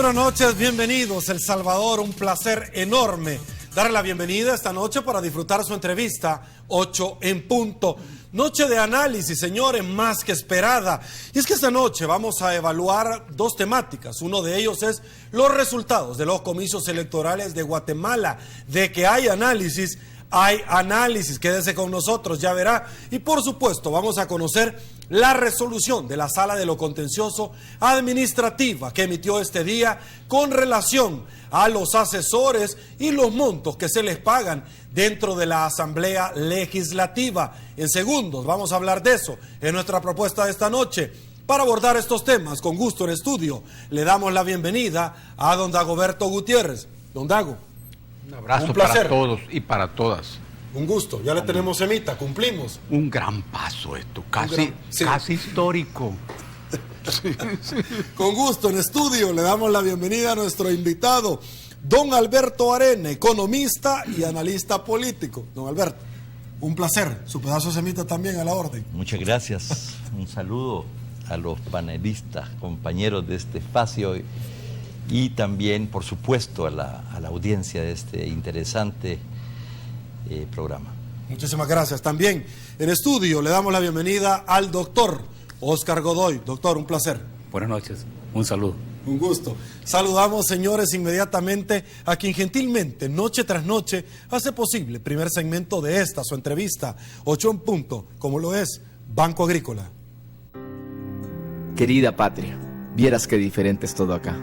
buenas noches, bienvenidos El Salvador, un placer enorme darle la bienvenida esta noche para disfrutar su entrevista 8 en punto. Noche de análisis, señores, más que esperada. Y es que esta noche vamos a evaluar dos temáticas. Uno de ellos es los resultados de los comicios electorales de Guatemala. De que hay análisis, quédese con nosotros, ya verá. Y por supuesto vamos a conocer la resolución de la Sala de lo Contencioso Administrativa que emitió este día con relación a los asesores y los montos que se les pagan dentro de la Asamblea Legislativa. En segundos vamos a hablar de eso en nuestra propuesta de esta noche. Para abordar estos temas con gusto en estudio, le damos la bienvenida a don Dagoberto Gutiérrez. Don Dago, un abrazo para todos y para todas. Un gusto, ya le tenemos semita, cumplimos. Un gran paso esto, casi histórico. Sí. Con gusto en estudio le damos la bienvenida a nuestro invitado, don Alberto Arena, economista y analista político. Don Alberto, un placer, su pedazo de semita también a la orden. Muchas gracias, un saludo a los panelistas, compañeros de este espacio y también, por supuesto, a la audiencia de este interesante programa. Muchísimas gracias. También en estudio le damos la bienvenida al doctor Oscar Godoy. Doctor, un placer. Buenas noches, un saludo. Un gusto. Saludamos, señores, inmediatamente a quien gentilmente, noche tras noche, hace posible el primer segmento de esta, su entrevista, 8 en punto, como lo es Banco Agrícola. Querida patria, vieras qué diferente es todo acá.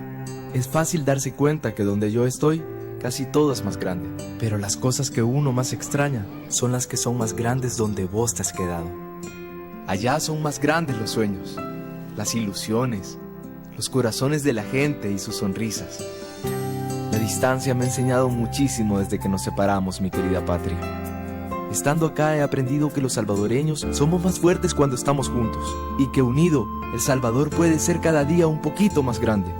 Es fácil darse cuenta que donde yo estoy, casi todo es más grande. Pero las cosas que uno más extraña son las que son más grandes donde vos te has quedado. Allá son más grandes los sueños, las ilusiones, los corazones de la gente y sus sonrisas. La distancia me ha enseñado muchísimo desde que nos separamos, mi querida patria. Estando acá he aprendido que los salvadoreños somos más fuertes cuando estamos juntos y que unido, El Salvador puede ser cada día un poquito más grande.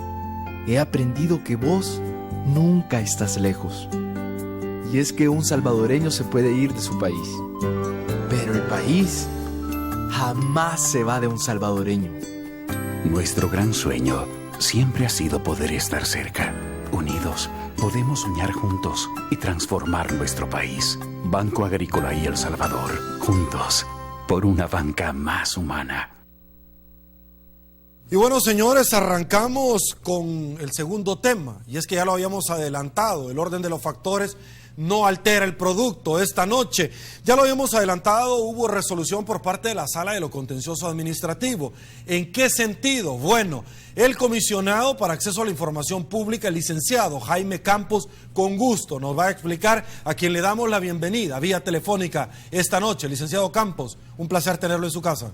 He aprendido que vos nunca estás lejos. Y es que un salvadoreño se puede ir de su país, pero el país jamás se va de un salvadoreño. Nuestro gran sueño siempre ha sido poder estar cerca. Unidos, podemos soñar juntos y transformar nuestro país. Banco Agrícola y El Salvador, juntos, por una banca más humana. Y bueno, señores, arrancamos con el segundo tema, y es que ya lo habíamos adelantado, el orden de los factores no altera el producto. Esta noche, ya lo habíamos adelantado, hubo resolución por parte de la Sala de lo Contencioso Administrativo. ¿En qué sentido? Bueno, el comisionado para acceso a la información pública, el licenciado Jaime Campos, con gusto nos va a explicar, a quien le damos la bienvenida vía telefónica esta noche. Licenciado Campos, un placer tenerlo en su casa.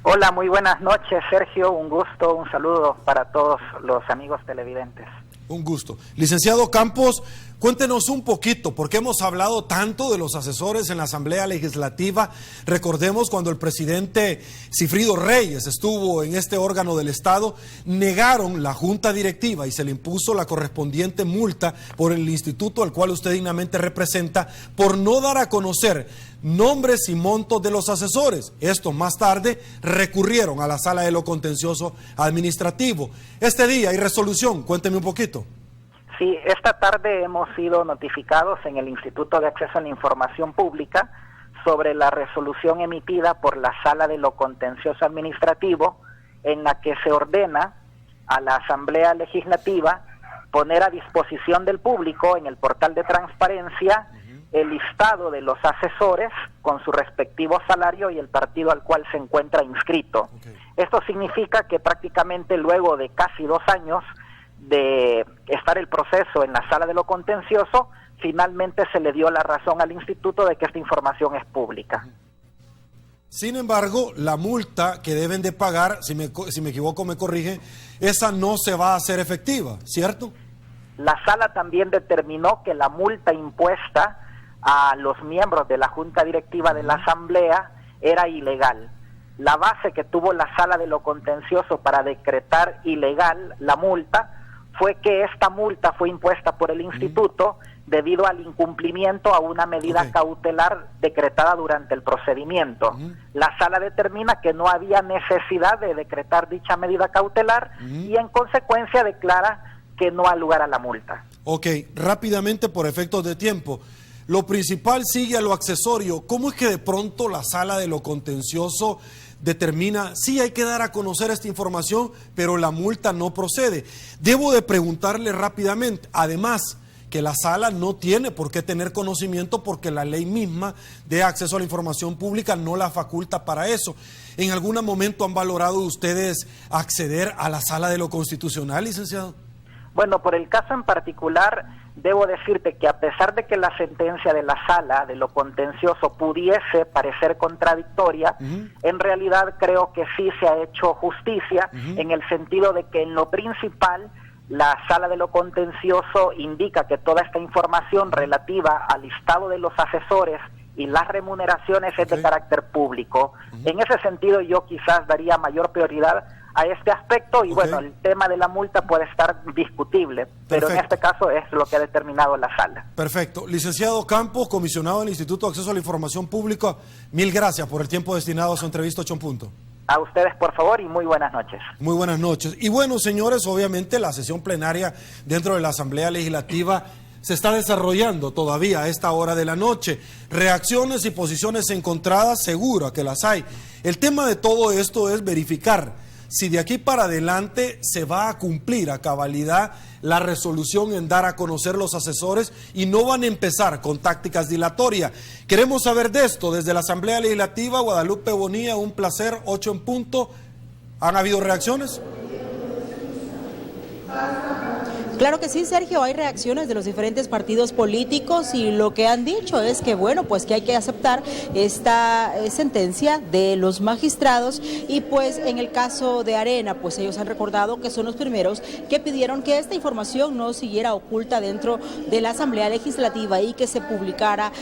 Hola, muy buenas noches, Sergio, un gusto, un saludo para todos los amigos televidentes. Un gusto. Licenciado Campos, cuéntenos un poquito, porque hemos hablado tanto de los asesores en la Asamblea Legislativa. Recordemos cuando el presidente Sigfrido Reyes estuvo en este órgano del Estado, negaron la junta directiva y se le impuso la correspondiente multa por el instituto al cual usted dignamente representa, por no dar a conocer nombres y montos de los asesores. Estos más tarde recurrieron a la Sala de lo Contencioso Administrativo. Este día hay resolución, cuénteme un poquito. Sí, esta tarde hemos sido notificados en el Instituto de Acceso a la Información Pública sobre la resolución emitida por la Sala de lo Contencioso Administrativo, en la que se ordena a la Asamblea Legislativa poner a disposición del público en el portal de transparencia el listado de los asesores con su respectivo salario y el partido al cual se encuentra inscrito. Esto significa que prácticamente luego de casi 2 años de estar el proceso en la Sala de lo Contencioso, finalmente se le dio la razón al instituto de que esta información es pública. Sin embargo, la multa que deben de pagar, si me equivoco me corrige, esa no se va a hacer efectiva, ¿cierto? La Sala también determinó que la multa impuesta a los miembros de la Junta Directiva de la Asamblea era ilegal. La base que tuvo la Sala de lo Contencioso para decretar ilegal la multa fue que esta multa fue impuesta por el instituto debido al incumplimiento a una medida cautelar decretada durante el procedimiento. La Sala determina que no había necesidad de decretar dicha medida cautelar y en consecuencia declara que no ha lugar a la multa. Ok, rápidamente por efectos de tiempo. Lo principal sigue a lo accesorio. ¿Cómo es que de pronto la sala de lo contencioso determina, sí hay que dar a conocer esta información, pero la multa no procede? Debo de preguntarle rápidamente, además, que la sala no tiene por qué tener conocimiento porque la ley misma de acceso a la información pública no la faculta para eso. ¿En algún momento han valorado ustedes acceder a la sala de lo constitucional, licenciado? Bueno, por el caso en particular, debo decirte que a pesar de que la sentencia de la sala de lo contencioso pudiese parecer contradictoria, en realidad creo que sí se ha hecho justicia en el sentido de que en lo principal la sala de lo contencioso indica que toda esta información relativa al listado de los asesores y las remuneraciones es de carácter público. En ese sentido yo quizás daría mayor prioridad a este aspecto y bueno, el tema de la multa puede estar discutible, pero en este caso es lo que ha determinado la sala. Perfecto. Licenciado Campos, comisionado del Instituto de Acceso a la Información Pública, mil gracias por el tiempo destinado a su entrevista 8 en punto. A ustedes, por favor, y muy buenas noches. Muy buenas noches. Y bueno, señores, obviamente la sesión plenaria dentro de la Asamblea Legislativa se está desarrollando todavía a esta hora de la noche. Reacciones y posiciones encontradas, seguro que las hay. El tema de todo esto es verificar si de aquí para adelante se va a cumplir a cabalidad la resolución en dar a conocer los asesores y no van a empezar con tácticas dilatorias. Queremos saber de esto desde la Asamblea Legislativa. Guadalupe Bonilla, un placer, 8 en punto. ¿Han habido reacciones? Claro que sí, Sergio, hay reacciones de los diferentes partidos políticos y lo que han dicho es que, bueno, pues que hay que aceptar esta sentencia de los magistrados y pues en el caso de Arena, pues ellos han recordado que son los primeros que pidieron que esta información no siguiera oculta dentro de la Asamblea Legislativa y que se publicara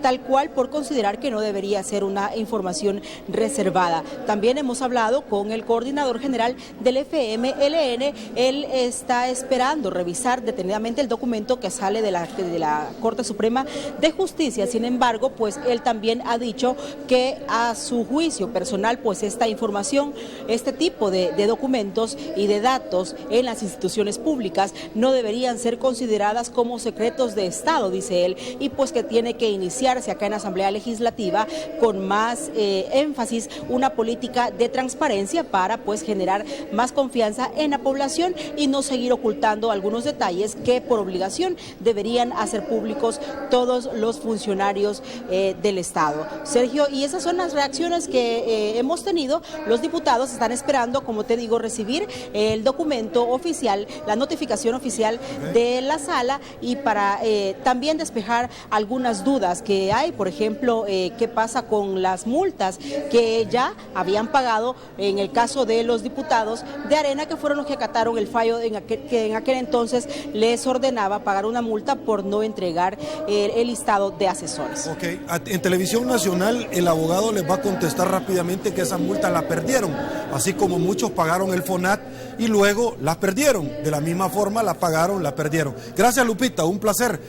tal cual por considerar que no debería ser una información reservada. También hemos hablado con el coordinador general del FMLN, él está esperando revisar detenidamente el documento que sale de la Corte Suprema de Justicia. Sin embargo, pues él también ha dicho que a su juicio personal, pues esta información, este tipo de documentos y de datos en las instituciones públicas no deberían ser consideradas como secretos de Estado, dice él, y pues que tiene que iniciarse acá en la Asamblea Legislativa con más énfasis una política de transparencia para pues generar más confianza en la población y no seguir ocultando algunos detalles que por obligación deberían hacer públicos todos los funcionarios del Estado. Sergio, y esas son las reacciones que hemos tenido. Los diputados están esperando, como te digo, recibir el documento oficial, la notificación oficial de la sala y para también despejar algunas dudas que hay, por ejemplo, qué pasa con las multas que ya habían pagado en el caso de los diputados de Arena, que fueron los que acataron el fallo que en aquel entonces les ordenaba pagar una multa por no entregar el listado de asesores. Ok, en Televisión Nacional el abogado les va a contestar rápidamente que esa multa la perdieron, así como muchos pagaron el FONAT y luego la perdieron, de la misma forma la pagaron, la perdieron. Gracias, Lupita, un placer.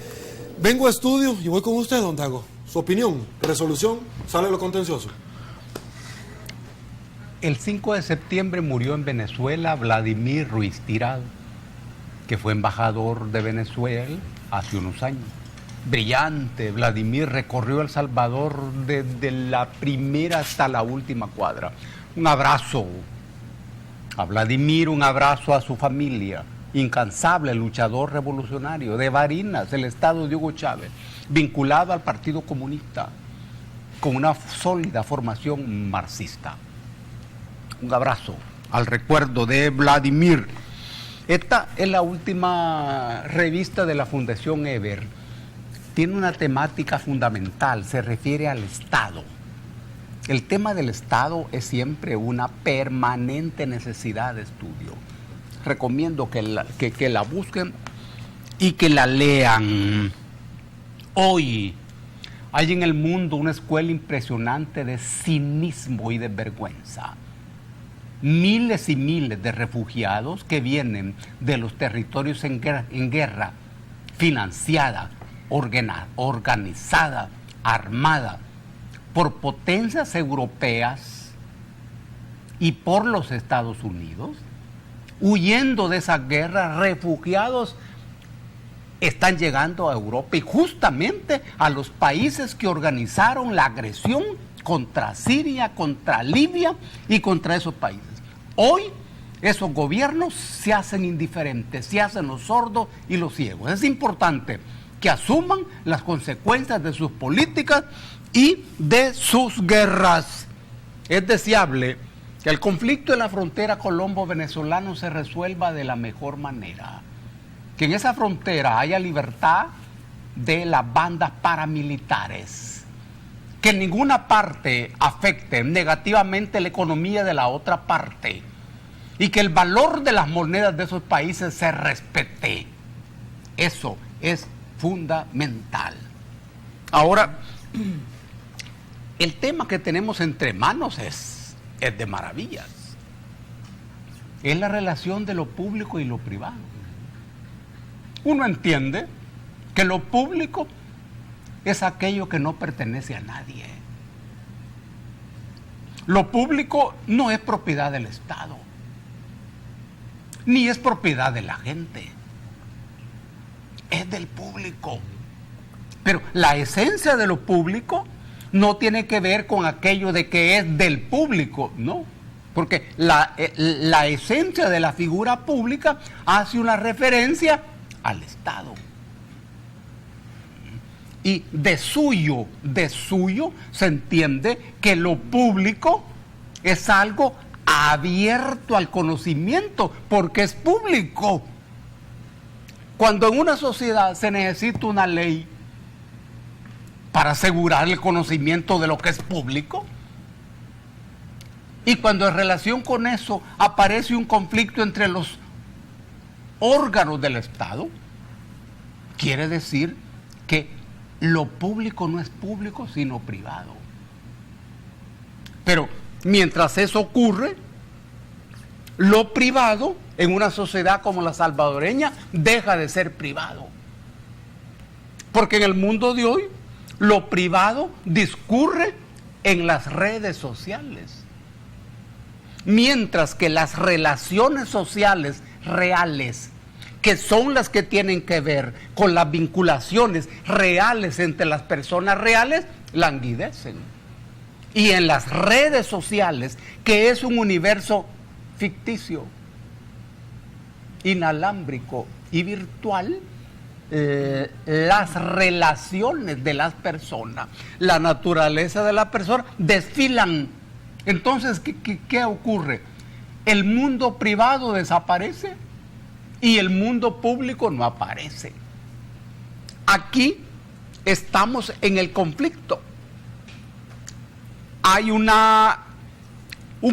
Vengo a estudio y voy con usted, don Dago. Su opinión, resolución, sale lo contencioso. El 5 de septiembre murió en Venezuela Vladimir Ruiz Tirado, que fue embajador de Venezuela hace unos años. Brillante, Vladimir recorrió El Salvador desde la primera hasta la última cuadra. Un abrazo a Vladimir, un abrazo a su familia. Incansable luchador revolucionario de Barinas, el estado de Hugo Chávez, vinculado al Partido Comunista, con una sólida formación marxista. Un abrazo al recuerdo de Vladimir. Esta es la última revista de la Fundación Eber. Tiene una temática fundamental, se refiere al Estado. El tema del Estado es siempre una permanente necesidad de estudio. Recomiendo que la busquen y que la lean. Hoy hay en el mundo una escuela impresionante de cinismo y de vergüenza. Miles y miles de refugiados que vienen de los territorios en guerra, financiada, organizada, armada por potencias europeas y por los Estados Unidos, huyendo de esas guerras, refugiados, están llegando a Europa y justamente a los países que organizaron la agresión contra Siria, contra Libia y contra esos países. Hoy esos gobiernos se hacen indiferentes, se hacen los sordos y los ciegos. Es importante que asuman las consecuencias de sus políticas y de sus guerras. Es deseable que el conflicto en la frontera colombo-venezolano se resuelva de la mejor manera. Que en esa frontera haya libertad de las bandas paramilitares. Que en ninguna parte afecte negativamente la economía de la otra parte. Y que el valor de las monedas de esos países se respete. Eso es fundamental. Ahora, el tema que tenemos entre manos es de maravillas. Es la relación de lo público y lo privado. Uno entiende que lo público es aquello que no pertenece a nadie. Lo público no es propiedad del Estado, ni es propiedad de la gente. Es del público. Pero la esencia de lo público no tiene que ver con aquello de que es del público, no. Porque la esencia de la figura pública hace una referencia al Estado. Y de suyo se entiende que lo público es algo abierto al conocimiento, porque es público. Cuando en una sociedad se necesita una ley para asegurar el conocimiento de lo que es público, y cuando en relación con eso aparece un conflicto entre los órganos del Estado, quiere decir que lo público no es público sino privado. Pero mientras eso ocurre, lo privado en una sociedad como la salvadoreña deja de ser privado. Porque en el mundo de hoy, lo privado discurre en las redes sociales. Mientras que las relaciones sociales reales, que son las que tienen que ver con las vinculaciones reales entre las personas reales, languidecen. Y en las redes sociales, que es un universo ficticio, inalámbrico y virtual, las relaciones de las personas, la naturaleza de la persona desfilan. Entonces, ¿qué ocurre? El mundo privado desaparece y el mundo público no aparece. Aquí estamos en el conflicto. Hay un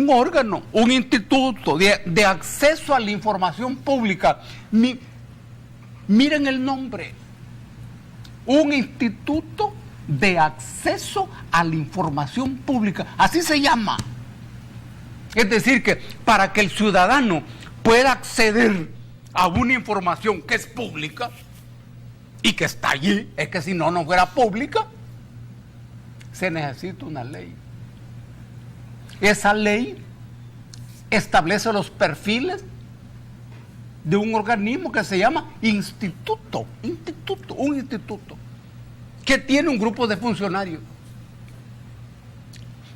órgano, un instituto de acceso a la información pública. Miren el nombre. Un instituto de acceso a la información pública. Así se llama. Es decir, que para que el ciudadano pueda acceder a una información que es pública y que está allí, es que si no fuera pública, se necesita una ley. Esa ley establece los perfiles de un organismo que se llama un instituto, que tiene un grupo de funcionarios.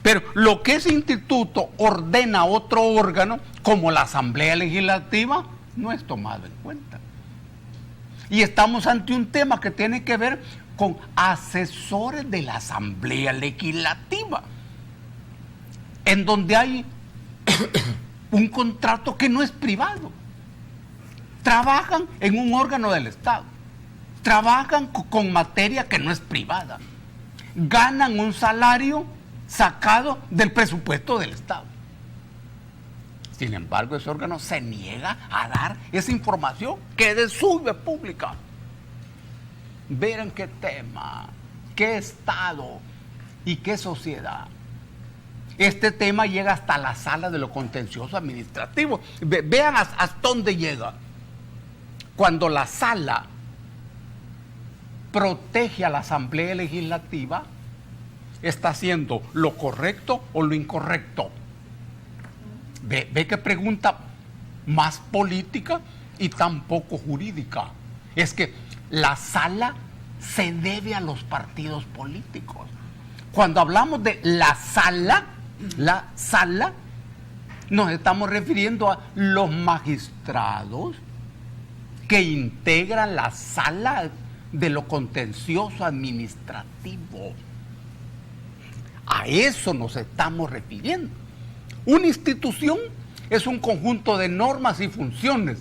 Pero lo que ese instituto ordena a otro órgano, como la Asamblea Legislativa, no es tomado en cuenta. Y estamos ante un tema que tiene que ver con asesores de la Asamblea Legislativa, en donde hay un contrato que no es privado. Trabajan en un órgano del Estado, trabajan con materia que no es privada, ganan un salario sacado del presupuesto del Estado. Sin embargo, ese órgano se niega a dar esa información que es de suya pública. Verán qué tema, qué Estado y qué sociedad. Este tema llega hasta la sala de lo contencioso administrativo. Vean hasta dónde llega. Cuando la sala protege a la Asamblea Legislativa, está haciendo lo correcto o lo incorrecto. Ve que pregunta más política y tampoco jurídica. Es que la sala se debe a los partidos políticos. Cuando hablamos de la sala, nos estamos refiriendo a los magistrados que integran la sala de lo contencioso administrativo. A eso nos estamos refiriendo. Una institución es un conjunto de normas y funciones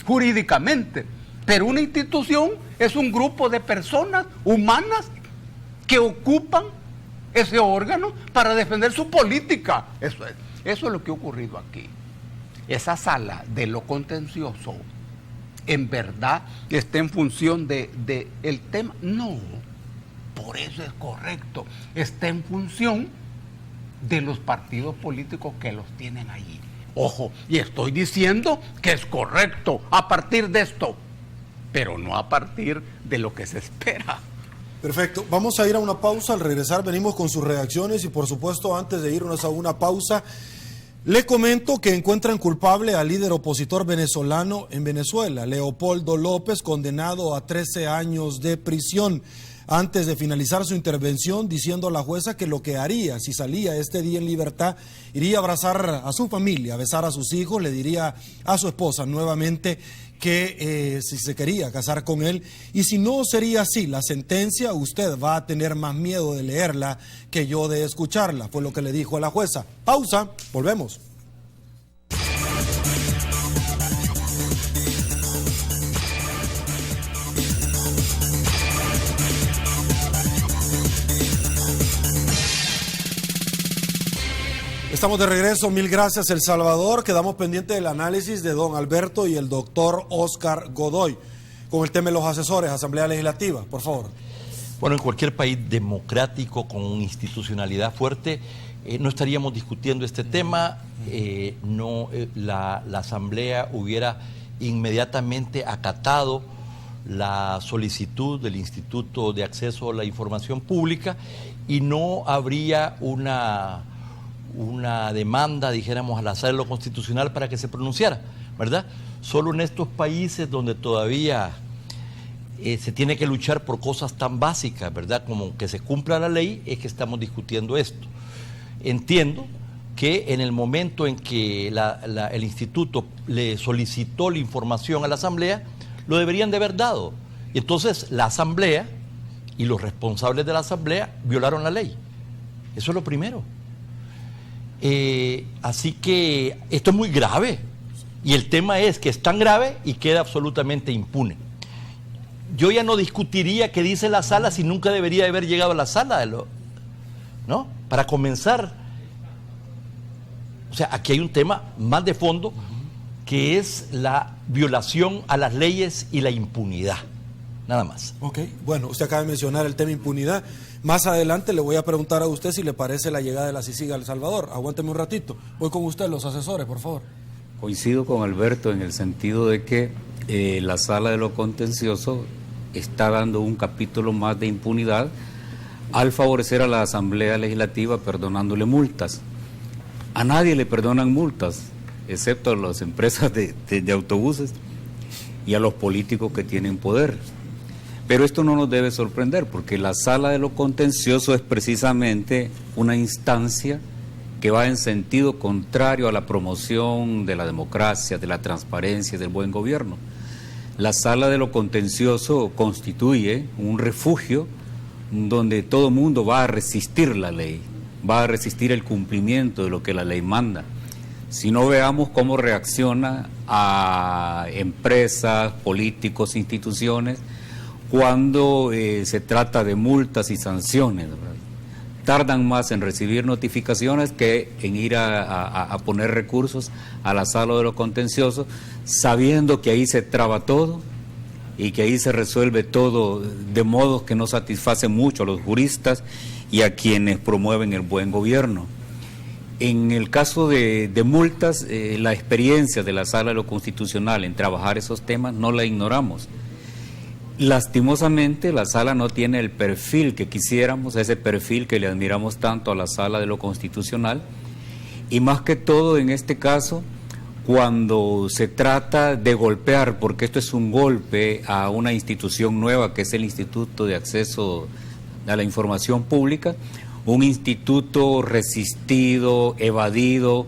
jurídicamente, pero una institución es un grupo de personas humanas que ocupan ese órgano para defender su política. Eso es lo que ha ocurrido aquí. Esa sala de lo contencioso, ¿en verdad está en función de el tema? No, por eso es correcto. Está en función de los partidos políticos que los tienen allí. Ojo, y estoy diciendo que es correcto a partir de esto, pero no a partir de lo que se espera. Perfecto, vamos a ir a una pausa. Al regresar venimos con sus reacciones y por supuesto antes de irnos a una pausa le comento que encuentran culpable al líder opositor venezolano en Venezuela, Leopoldo López, condenado a 13 años de prisión. Antes de finalizar su intervención, diciendo a la jueza que lo que haría si salía este día en libertad, iría a abrazar a su familia, a besar a sus hijos, le diría a su esposa nuevamente que si se quería casar con él, y si no sería así la sentencia, usted va a tener más miedo de leerla que yo de escucharla, fue lo que le dijo a la jueza. Pausa, volvemos. Estamos de regreso, mil gracias El Salvador. Quedamos pendientes del análisis de don Alberto y el doctor Oscar Godoy con el tema de los asesores, Asamblea Legislativa, por favor. Bueno, en cualquier país democrático con institucionalidad fuerte no estaríamos discutiendo este tema, la Asamblea hubiera inmediatamente acatado la solicitud del Instituto de Acceso a la Información Pública y no habría una demanda, dijéramos, a la Sala de lo Constitucional para que se pronunciara, ¿verdad? Solo en estos países donde todavía se tiene que luchar por cosas tan básicas, ¿verdad?, como que se cumpla la ley, es que estamos discutiendo esto. Entiendo que en el momento en que el Instituto le solicitó la información a la Asamblea, lo deberían de haber dado. Y entonces la Asamblea y los responsables de la Asamblea violaron la ley. Eso es lo primero. Así que esto es muy grave y el tema es que es tan grave y queda absolutamente impune. Yo ya no discutiría qué dice la sala si nunca debería haber llegado a la sala, ¿no? Para comenzar, o sea, aquí hay un tema más de fondo que es la violación a las leyes y la impunidad, nada más. Ok, bueno, usted acaba de mencionar el tema impunidad. Más adelante le voy a preguntar a usted si le parece la llegada de la CICIG a El Salvador. Aguánteme un ratito. Voy con usted, los asesores, por favor. Coincido con Alberto en el sentido de que la Sala de lo Contencioso está dando un capítulo más de impunidad al favorecer a la Asamblea Legislativa perdonándole multas. A nadie le perdonan multas, excepto a las empresas de autobuses y a los políticos que tienen poder. Pero esto no nos debe sorprender, porque la Sala de lo Contencioso es precisamente una instancia que va en sentido contrario a la promoción de la democracia, de la transparencia y del buen gobierno. La Sala de lo Contencioso constituye un refugio donde todo mundo va a resistir la ley, va a resistir el cumplimiento de lo que la ley manda. Si no, veamos cómo reacciona a empresas, políticos, instituciones, cuando se trata de multas y sanciones, ¿verdad? Tardan más en recibir notificaciones que en ir a poner recursos a la Sala de lo Contencioso, sabiendo que ahí se traba todo y que ahí se resuelve todo de modo que no satisface mucho a los juristas y a quienes promueven el buen gobierno. En el caso de multas, la experiencia de la Sala de lo Constitucional en trabajar esos temas no la ignoramos. Lastimosamente, la Sala no tiene el perfil que quisiéramos, ese perfil que le admiramos tanto a la Sala de lo Constitucional, y más que todo en este caso, cuando se trata de golpear, porque esto es un golpe a una institución nueva que es el Instituto de Acceso a la Información Pública, un instituto resistido, evadido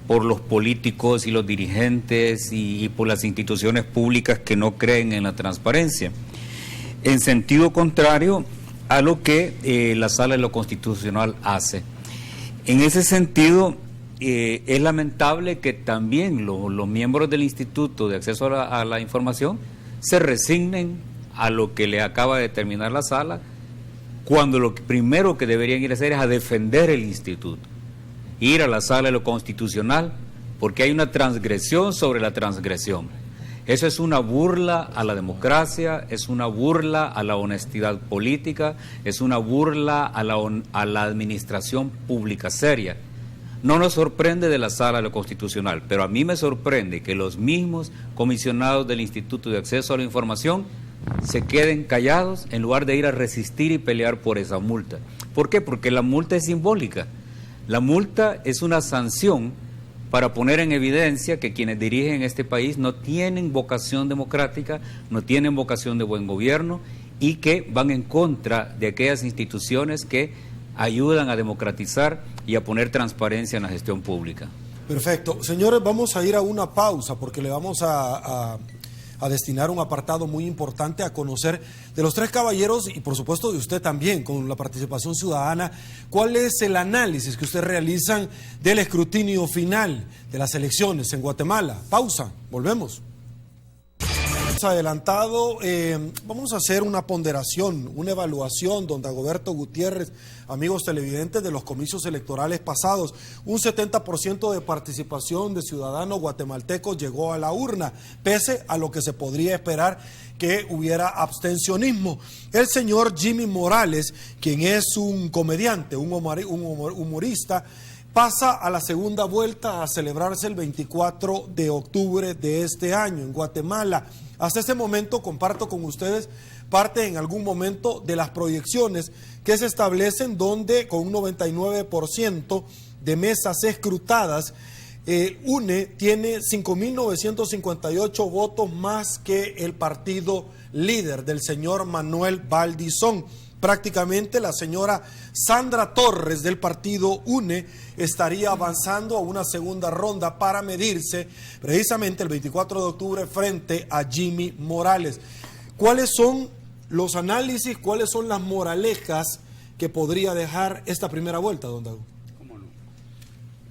por los políticos y los dirigentes y por las instituciones públicas que no creen en la transparencia, en sentido contrario a lo que la Sala de lo Constitucional hace. En ese sentido, es lamentable que también los miembros del Instituto de Acceso a la Información se resignen a lo que le acaba de determinar la Sala, cuando lo primero que deberían ir a hacer es a defender el instituto, ir a la Sala de lo Constitucional, porque hay una transgresión sobre la transgresión. Eso es una burla a la democracia, es una burla a la honestidad política, es una burla a la administración pública seria. No nos sorprende de la Sala de lo Constitucional, pero a mí me sorprende que los mismos comisionados del Instituto de Acceso a la Información se queden callados en lugar de ir a resistir y pelear por esa multa. ¿Por qué? Porque la multa es simbólica. La multa es una sanción para poner en evidencia que quienes dirigen este país no tienen vocación democrática, no tienen vocación de buen gobierno y que van en contra de aquellas instituciones que ayudan a democratizar y a poner transparencia en la gestión pública. Perfecto. Señores, vamos a ir a una pausa porque le vamos a destinar un apartado muy importante a conocer de los tres caballeros y por supuesto de usted también con la participación ciudadana. ¿Cuál es el análisis que ustedes realizan del escrutinio final de las elecciones en Guatemala? Pausa, volvemos. Adelantado, vamos a hacer una ponderación, una evaluación, don Dagoberto Gutiérrez, amigos televidentes, de los comicios electorales pasados. Un 70% de participación de ciudadanos guatemaltecos llegó a la urna, pese a lo que se podría esperar que hubiera abstencionismo. El señor Jimmy Morales, quien es un comediante, un humorista, pasa a la segunda vuelta a celebrarse el 24 de octubre de este año en Guatemala. Hasta este momento comparto con ustedes parte en algún momento de las proyecciones que se establecen donde con un 99% de mesas escrutadas, UNE tiene 5.958 votos más que el partido líder del señor Manuel Valdizón. Prácticamente la señora Sandra Torres del partido UNE estaría avanzando a una segunda ronda para medirse precisamente el 24 de octubre frente a Jimmy Morales. ¿Cuáles son los análisis, cuáles son las moralejas que podría dejar esta primera vuelta, don Dago? ¿Cómo no?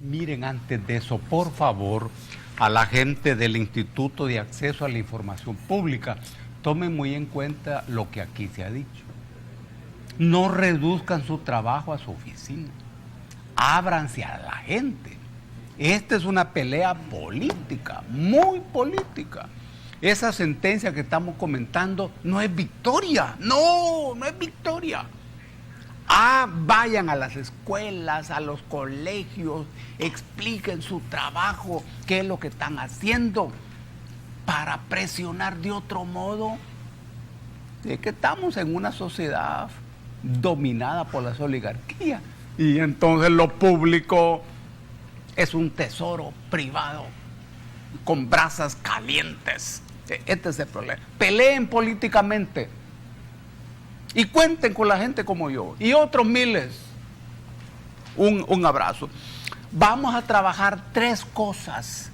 Miren, antes de eso, por favor, a la gente del Instituto de Acceso a la Información Pública, tomen muy en cuenta lo que aquí se ha dicho. No reduzcan su trabajo a su oficina. Ábranse a la gente. Esta es una pelea política, muy política. Esa sentencia que estamos comentando no es victoria. No es victoria. Vayan a las escuelas, a los colegios, expliquen su trabajo, qué es lo que están haciendo para presionar de otro modo. Es que estamos en una sociedad dominada por las oligarquías y entonces lo público es un tesoro privado con brasas calientes. Este es el problema. Peleen políticamente y cuenten con la gente como yo y otros miles. Un abrazo. Vamos a trabajar tres cosas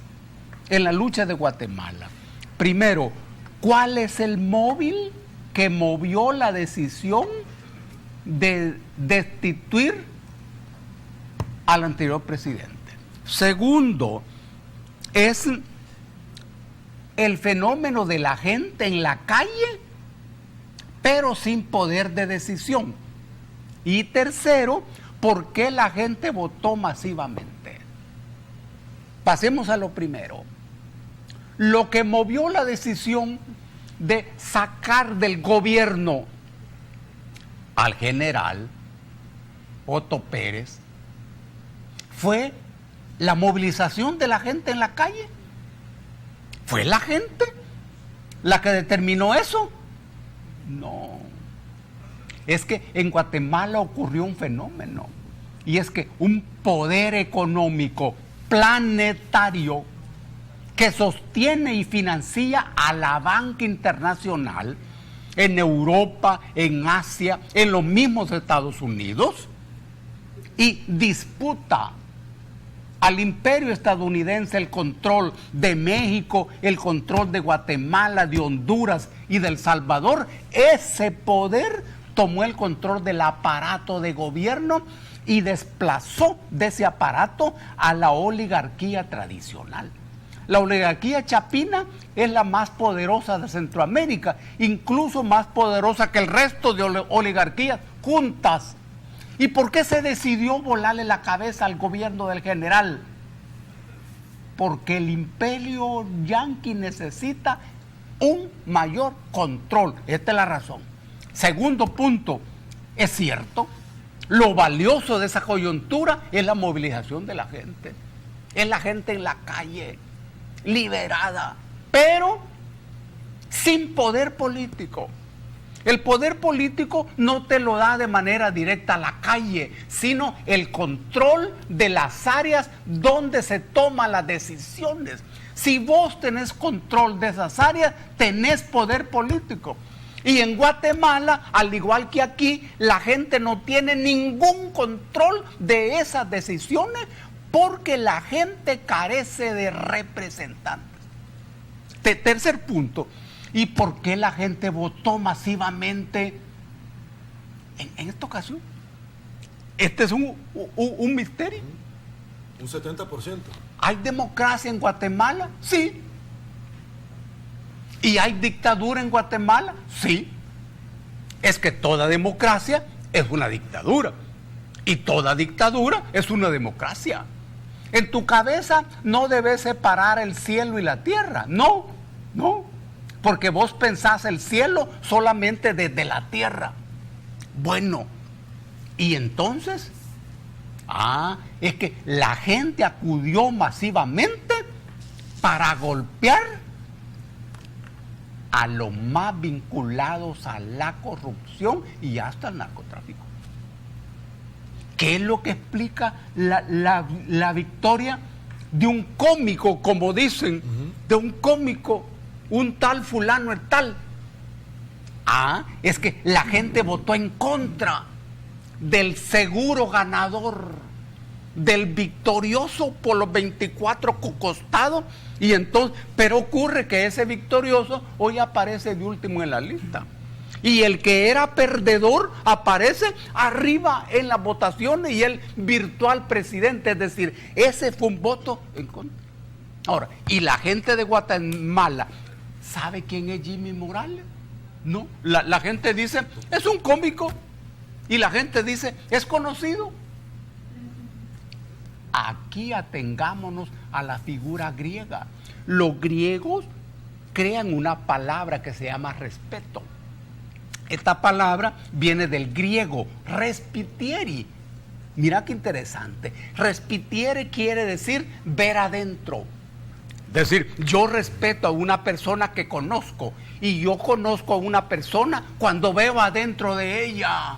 en la lucha de Guatemala. Primero, ¿cuál es el móvil que movió la decisión de destituir al anterior presidente? Segundo, es el fenómeno de la gente en la calle, pero sin poder de decisión. Y tercero, ¿por qué la gente votó masivamente? Pasemos a lo primero. Lo que movió la decisión de sacar del gobierno al general Otto Pérez fue la movilización de la gente en la calle. ¿Fue la gente la que determinó eso? No. Es que en Guatemala ocurrió un fenómeno, y es que un poder económico planetario que sostiene y financia a la banca internacional en Europa, en Asia, en los mismos Estados Unidos, y disputa al imperio estadounidense el control de México, el control de Guatemala, de Honduras y de El Salvador. Ese poder tomó el control del aparato de gobierno y desplazó de ese aparato a la oligarquía tradicional. La oligarquía chapina es la más poderosa de Centroamérica, incluso más poderosa que el resto de oligarquías juntas. ¿Y por qué se decidió volarle la cabeza al gobierno del general? Porque el imperio yanqui necesita un mayor control. Esta es la razón. Segundo punto, es cierto, lo valioso de esa coyuntura es la movilización de la gente. Es la gente en la calle, liberada, pero sin poder político. El poder político no te lo da de manera directa a la calle, sino el control de las áreas donde se toman las decisiones. Si vos tenés control de esas áreas, tenés poder político. Y en Guatemala, al igual que aquí, la gente no tiene ningún control de esas decisiones porque la gente carece de representantes. Tercer punto. ¿Y por qué la gente votó masivamente en esta ocasión? Este es un misterio. Un 70%. ¿Hay democracia en Guatemala? Sí. ¿Y hay dictadura en Guatemala? Sí. Es que toda democracia es una dictadura. Y toda dictadura es una democracia. En tu cabeza no debes separar el cielo y la tierra. No, no. Porque vos pensás el cielo solamente desde la tierra. Bueno, y entonces, es que la gente acudió masivamente para golpear a los más vinculados a la corrupción y hasta al narcotráfico. ¿Qué es lo que explica la victoria de un cómico, como dicen, de un cómico? Un tal fulano el tal. Es que la gente votó en contra del seguro ganador, del victorioso por los 24 costados, y entonces, pero ocurre que ese victorioso hoy aparece de último en la lista. Y el que era perdedor aparece arriba en las votaciones y el virtual presidente, es decir, ese fue un voto en contra. Ahora, y la gente de Guatemala, ¿sabe quién es Jimmy Morales? No, la gente dice, es un cómico. Y la gente dice, es conocido. Aquí atengámonos a la figura griega. Los griegos crean una palabra que se llama respeto. Esta palabra viene del griego respitieri. Mira qué interesante. Respitieri quiere decir ver adentro. Es decir, yo respeto a una persona que conozco y yo conozco a una persona cuando veo adentro de ella.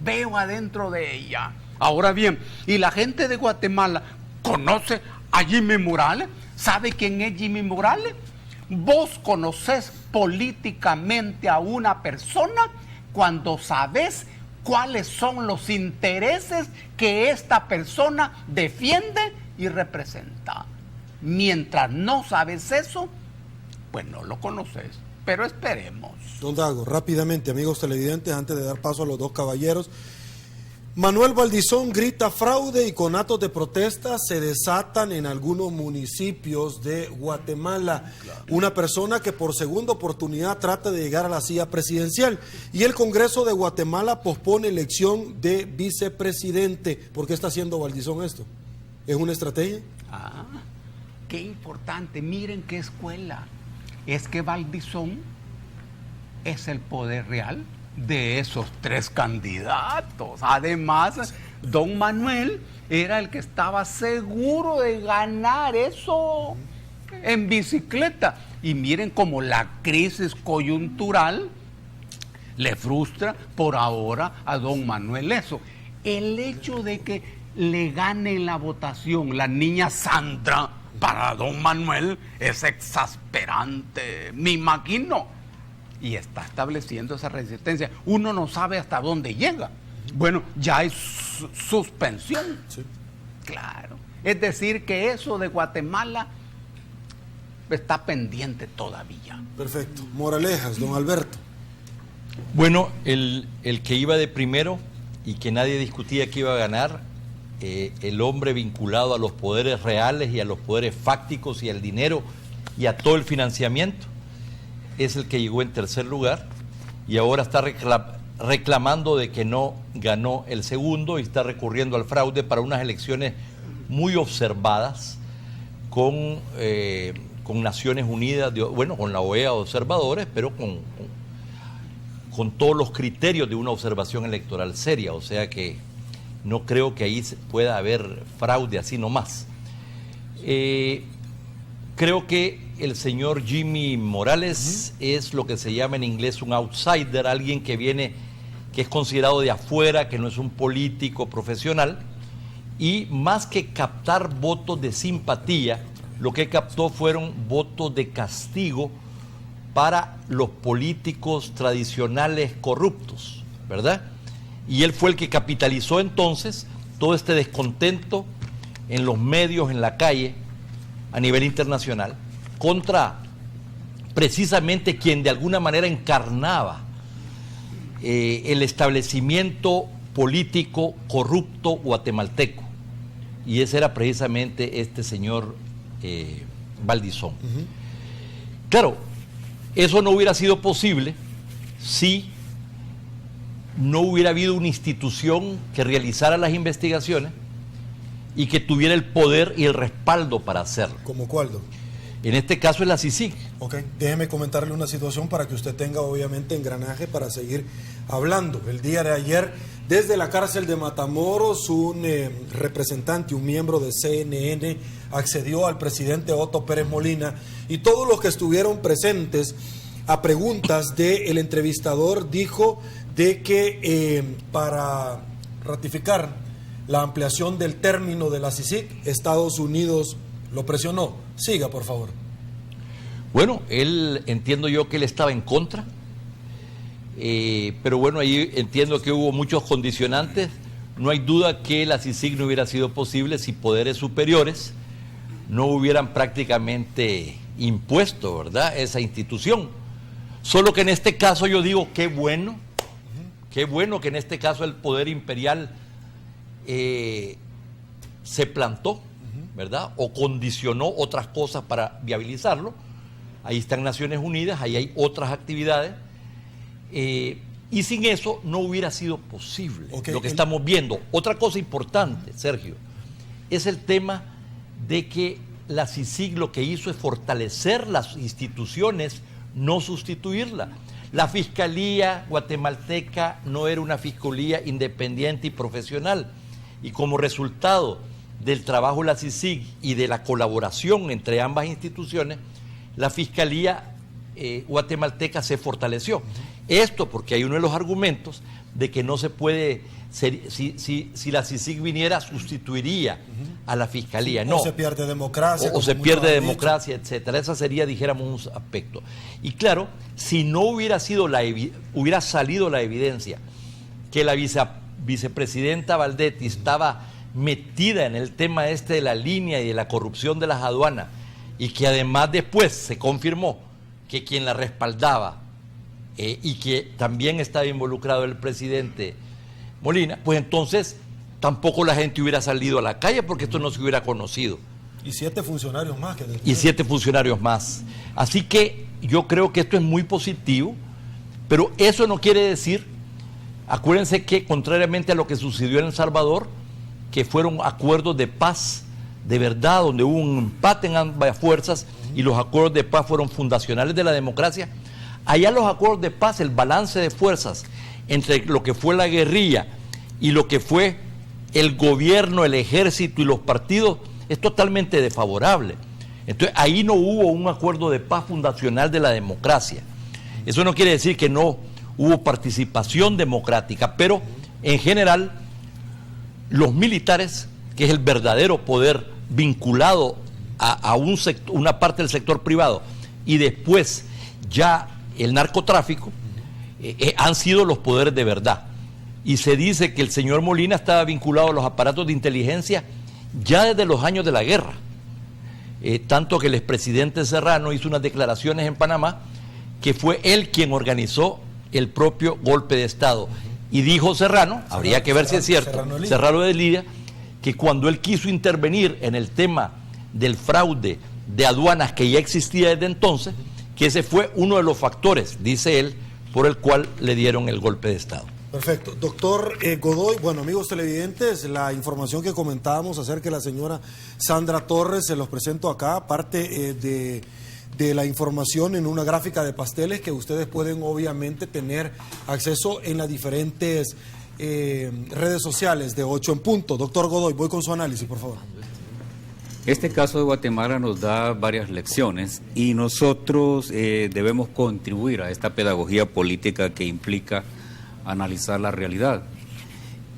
Veo adentro de ella. Ahora bien, ¿y la gente de Guatemala conoce a Jimmy Morales? ¿Sabe quién es Jimmy Morales? Vos conocés políticamente a una persona cuando sabés cuáles son los intereses que esta persona defiende y representa. Mientras no sabes eso, pues no lo conoces. Pero esperemos. Don Dago, rápidamente, amigos televidentes, antes de dar paso a los dos caballeros. Manuel Valdizón grita fraude y conatos de protesta se desatan en algunos municipios de Guatemala. Una persona que por segunda oportunidad trata de llegar a la silla presidencial. Y el Congreso de Guatemala pospone elección de vicepresidente. ¿Por qué está haciendo Valdizón esto? ¿Es una estrategia? Qué importante. Miren qué escuela. Es que Valdizón es el poder real de esos tres candidatos. Además, don Manuel era el que estaba seguro de ganar eso en bicicleta. Y miren cómo la crisis coyuntural le frustra por ahora a don Manuel eso. El hecho de que le gane la votación la niña Sandra Para don Manuel es exasperante, me imagino. Y está estableciendo esa resistencia. Uno no sabe hasta dónde llega. Bueno, ya hay suspensión. Sí. Claro. Es decir, que eso de Guatemala está pendiente todavía. Perfecto. Moralejas, don Alberto. Bueno, el que iba de primero y que nadie discutía que iba a ganar, el hombre vinculado a los poderes reales y a los poderes fácticos y al dinero y a todo el financiamiento, es el que llegó en tercer lugar y ahora está reclamando de que no ganó el segundo y está recurriendo al fraude para unas elecciones muy observadas con Naciones Unidas, con la OEA de observadores, pero con todos los criterios de una observación electoral seria, o sea que no creo que ahí pueda haber fraude así nomás. Creo que el señor Jimmy Morales es lo que se llama en inglés un outsider, alguien que viene, que es considerado de afuera, que no es un político profesional, y más que captar votos de simpatía, lo que captó fueron votos de castigo para los políticos tradicionales corruptos, ¿verdad? Y él fue el que capitalizó entonces todo este descontento en los medios, en la calle, a nivel internacional, contra precisamente quien de alguna manera encarnaba el establecimiento político corrupto guatemalteco. Y ese era precisamente este señor Valdizón. Claro, eso no hubiera sido posible si no hubiera habido una institución que realizara las investigaciones y que tuviera el poder y el respaldo para hacerlo. ¿Cómo cuál, don? En este caso es la CICIG. Ok, déjeme comentarle una situación para que usted tenga obviamente engranaje para seguir hablando. El día de ayer, desde la cárcel de Matamoros, un representante, un miembro de CNN, accedió al presidente Otto Pérez Molina y todos los que estuvieron presentes a preguntas del entrevistador dijo de que para ratificar la ampliación del término de la CICIG, Estados Unidos lo presionó. Siga, por favor. Bueno, entiendo yo que él estaba en contra, pero bueno, ahí entiendo que hubo muchos condicionantes. No hay duda que la CICIG no hubiera sido posible si poderes superiores no hubieran prácticamente impuesto, ¿verdad?, esa institución. Solo que en este caso yo digo, qué bueno que en este caso el poder imperial se plantó, ¿verdad?, o condicionó otras cosas para viabilizarlo. Ahí están Naciones Unidas, ahí hay otras actividades, y sin eso no hubiera sido posible lo que estamos viendo. Otra cosa importante, Sergio, es el tema de que la CICIG lo que hizo es fortalecer las instituciones, no sustituirla. La Fiscalía guatemalteca no era una fiscalía independiente y profesional, y como resultado del trabajo de la CICIG y de la colaboración entre ambas instituciones, la Fiscalía guatemalteca se fortaleció. Esto porque hay uno de los argumentos de que no se puede, si la CICIG viniera, sustituiría a la Fiscalía. No. O se pierde democracia. O se pierde democracia, etcétera. Esa sería, dijéramos, un aspecto. Y claro, si no hubiera salido la evidencia que la vicepresidenta Valdetti estaba metida en el tema de la línea y de la corrupción de las aduanas, y que además después se confirmó que quien la respaldaba y que también estaba involucrado el presidente Molina, pues entonces tampoco la gente hubiera salido a la calle porque esto no se hubiera conocido. Y 7 funcionarios más. Y 7 funcionarios más. Así que yo creo que esto es muy positivo, pero eso no quiere decir, acuérdense que contrariamente a lo que sucedió en El Salvador, que fueron acuerdos de paz de verdad, donde hubo un empate en ambas fuerzas y los acuerdos de paz fueron fundacionales de la democracia. Allá los acuerdos de paz, el balance de fuerzas entre lo que fue la guerrilla y lo que fue el gobierno, el ejército y los partidos, es totalmente desfavorable. Entonces ahí no hubo un acuerdo de paz fundacional de la democracia. Eso no quiere decir que no hubo participación democrática, pero en general los militares, que es el verdadero poder vinculado a una parte del sector privado y después ya el narcotráfico, han sido los poderes de verdad. Y se dice que el señor Molina estaba vinculado a los aparatos de inteligencia ya desde los años de la guerra. Tanto que el expresidente Serrano hizo unas declaraciones en Panamá que fue él quien organizó el propio golpe de Estado. Y dijo Serrano, habría que ver si es cierto, Serrano de Lidia, que cuando él quiso intervenir en el tema del fraude de aduanas que ya existía desde entonces, que ese fue uno de los factores, dice él, por el cual le dieron el golpe de Estado. Perfecto. Doctor Godoy, bueno, amigos televidentes, la información que comentábamos acerca de la señora Sandra Torres, se los presento acá, parte de la información en una gráfica de pasteles que ustedes pueden obviamente tener acceso en las diferentes redes sociales de 8 en punto. Doctor Godoy, voy con su análisis, por favor. Este caso de Guatemala nos da varias lecciones y nosotros debemos contribuir a esta pedagogía política que implica analizar la realidad.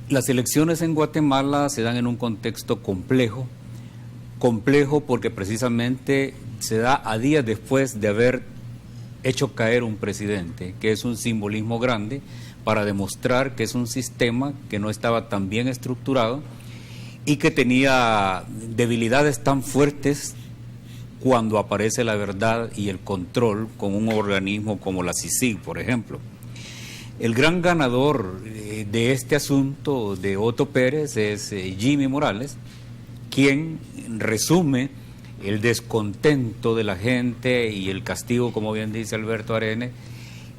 Las elecciones en Guatemala se dan en un contexto complejo porque precisamente se da a días después de haber hecho caer un presidente, que es un simbolismo grande para demostrar que es un sistema que no estaba tan bien estructurado y que tenía debilidades tan fuertes cuando aparece la verdad y el control con un organismo como la CICIG, por ejemplo. El gran ganador de este asunto de Otto Pérez es Jimmy Morales, quien resume el descontento de la gente y el castigo, como bien dice Alberto Arene,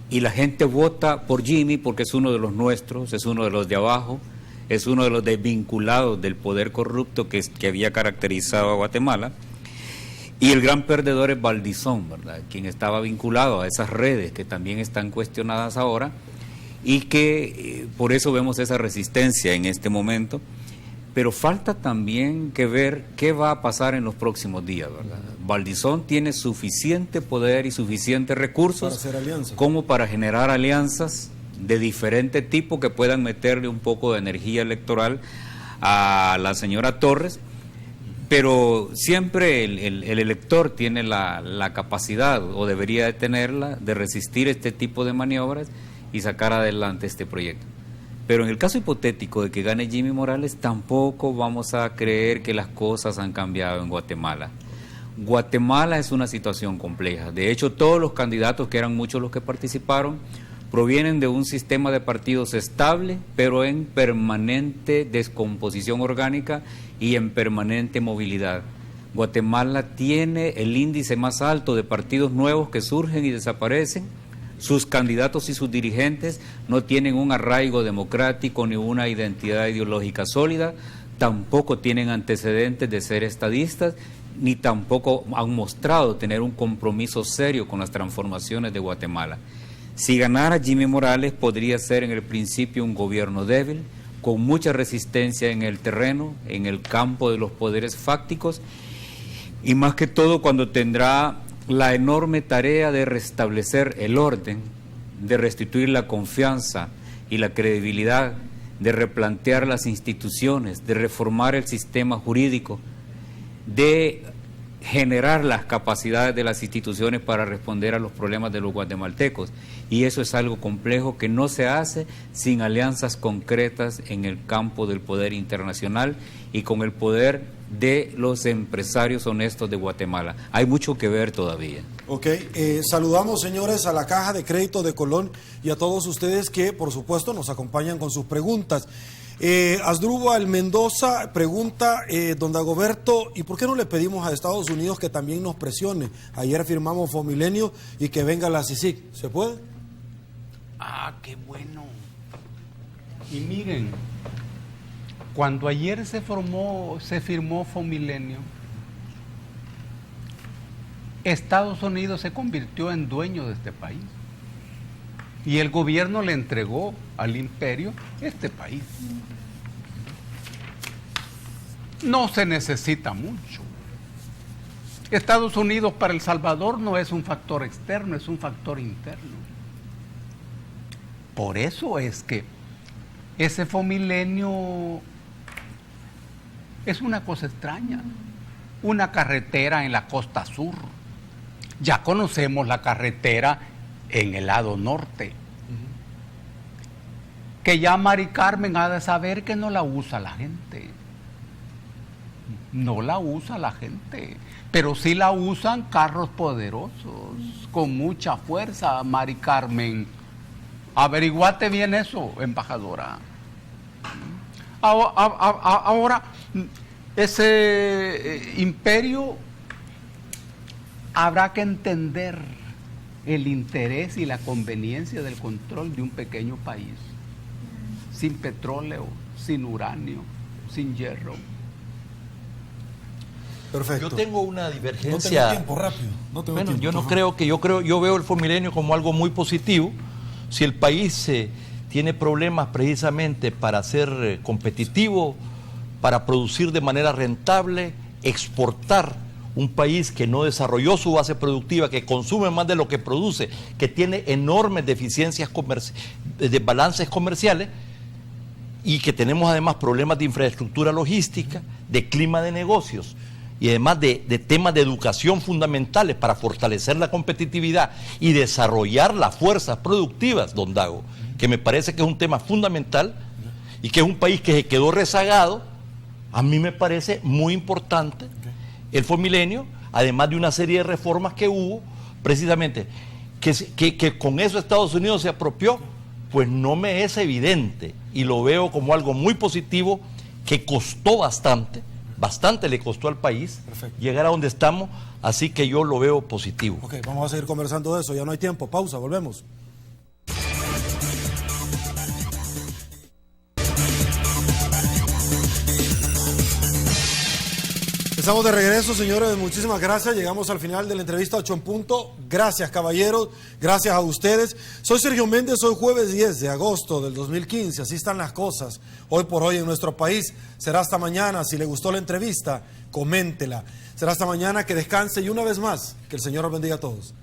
y la gente vota por Jimmy porque es uno de los nuestros, es uno de los de abajo, es uno de los desvinculados del poder corrupto que había caracterizado a Guatemala. Y el gran perdedor es Valdizón, ¿verdad?, quien estaba vinculado a esas redes que también están cuestionadas ahora y que por eso vemos esa resistencia en este momento. Pero falta también que ver qué va a pasar en los próximos días, ¿verdad? Valdizón tiene suficiente poder y suficientes recursos como para generar alianzas de diferente tipo que puedan meterle un poco de energía electoral a la señora Torres, pero siempre el elector tiene la capacidad, o debería de tenerla, de resistir este tipo de maniobras y sacar adelante este proyecto. Pero en el caso hipotético de que gane Jimmy Morales, tampoco vamos a creer que las cosas han cambiado en Guatemala. Guatemala es una situación compleja. De hecho, todos los candidatos, que eran muchos los que participaron, provienen de un sistema de partidos estable, pero en permanente descomposición orgánica y en permanente movilidad. Guatemala tiene el índice más alto de partidos nuevos que surgen y desaparecen. Sus candidatos y sus dirigentes no tienen un arraigo democrático ni una identidad ideológica sólida, tampoco tienen antecedentes de ser estadistas, ni tampoco han mostrado tener un compromiso serio con las transformaciones de Guatemala. Si ganara Jimmy Morales, podría ser en el principio un gobierno débil, con mucha resistencia en el terreno, en el campo de los poderes fácticos, y más que todo cuando tendrá la enorme tarea de restablecer el orden, de restituir la confianza y la credibilidad, de replantear las instituciones, de reformar el sistema jurídico, de generar las capacidades de las instituciones para responder a los problemas de los guatemaltecos. Y eso es algo complejo que no se hace sin alianzas concretas en el campo del poder internacional y con el poder de los empresarios honestos de Guatemala. Hay mucho que ver todavía. Ok, saludamos, señores, a la Caja de Crédito de Colón y a todos ustedes que, por supuesto, nos acompañan con sus preguntas. Asdrúbal Mendoza pregunta, don Dagoberto, ¿y por qué no le pedimos a Estados Unidos que también nos presione? Ayer firmamos Fomilenio y que venga la CICIG. ¿Se puede? Ah, qué bueno. Y miren, cuando ayer se firmó Fomilenio, Estados Unidos se convirtió en dueño de este país. Y el gobierno le entregó al imperio este país. No se necesita mucho. Estados Unidos para El Salvador no es un factor externo, es un factor interno. Por eso es que ese Fomilenio es una cosa extraña. una carretera en la costa sur. Ya conocemos la carretera en el lado norte. Que ya Mari Carmen ha de saber que no la usa la gente. No la usa la gente, pero sí la usan carros poderosos, con mucha fuerza, Mari Carmen. Averiguate bien eso, embajadora. Ahora, ese imperio, habrá que entender el interés y la conveniencia del control de un pequeño país, sin petróleo, sin uranio, sin hierro. Perfecto. Yo tengo una divergencia. No tengo tiempo, rápido. No tengo tiempo, yo veo el Fomilenio como algo muy positivo. Si el país tiene problemas precisamente para ser competitivo, para producir de manera rentable, exportar, un país que no desarrolló su base productiva, que consume más de lo que produce, que tiene enormes deficiencias de balances comerciales, y que tenemos además problemas de infraestructura logística, de clima de negocios, y además de temas de educación fundamentales para fortalecer la competitividad y desarrollar las fuerzas productivas, don Dago, que me parece que es un tema fundamental, y que es un país que se quedó rezagado. A mí me parece muy importante el Fomilenio, además de una serie de reformas que hubo, precisamente, que con eso Estados Unidos se apropió, pues no me es evidente, y lo veo como algo muy positivo, que costó bastante le costó al país llegar a donde estamos, así que yo lo veo positivo. Ok, vamos a seguir conversando de eso, ya no hay tiempo, pausa, volvemos. Estamos de regreso, señores, muchísimas gracias. Llegamos al final de la entrevista 8 en punto. Gracias, caballeros, gracias a ustedes. Soy Sergio Méndez, hoy jueves 10 de agosto del 2015. Así están las cosas hoy por hoy en nuestro país. Será hasta mañana. Si le gustó la entrevista, coméntela. Será hasta mañana, que descanse, y una vez más, que el Señor los bendiga a todos.